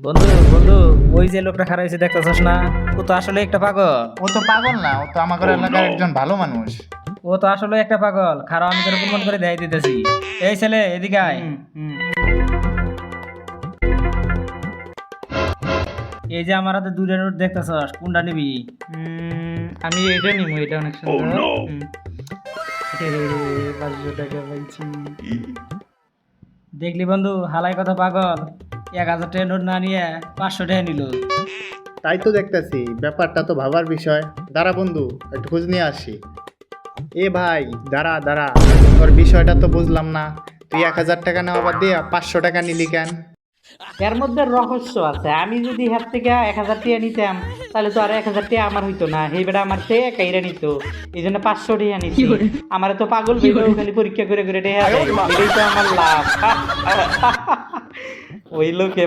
বন্ধু বন্ধু, ওই যে লোকটা খারাপ হয়েছে দেখতেছস না? ও তো আসলে একটা পাগল। ও তো পাগল না, ও তো আমাদের এলাকার একজন ভালো মানুষ। ও তো আসলে একটা পাগল। খারাপ, আমি তোর প্রমাণ করে দেখাই দিতেছি। এই ছেলে, এদিকে আয়। এই যে আমার হাতে দুইটা নোট দেখতেছস, কোনটা নিবি? আমি এটা নিবো, এটা অনেক সুন্দর। হুম। 500 টাকা পাইছি। দেখলি বন্ধু, হালাই কথা পাগল। 1000 টাকা নোট না নিয়ে 500 টাকা নিল। তাই তো দেখতেছি, ব্যাপারটা তো ভাবার বিষয়। দাঁড়া বন্ধু, একটু খোঁজ নিয়ে আসি। এ ভাই, দাঁড়া দাঁড়া, তোর বিষয়টা তো বুঝলাম না। তুই 1000 টাকা নেওয়া বাদ দিয়ে 500 টাকা নিলি কেন? এর মধ্যে রহস্য আছে। আমি যদি হাত থেকে 1000 টাকা নিতাম, তাহলে তো আর 1000 টাকা আমার হইতো না। এই বেটা আমার থেকে একাইরা নিত, এই জন্য 500 টাকা নিচ্ছি। আমার তো পাগল ভেবে খালি পরীক্ষা করে করে টাকা দেয়। এটাই তো আমার লাভ। ওই লোকে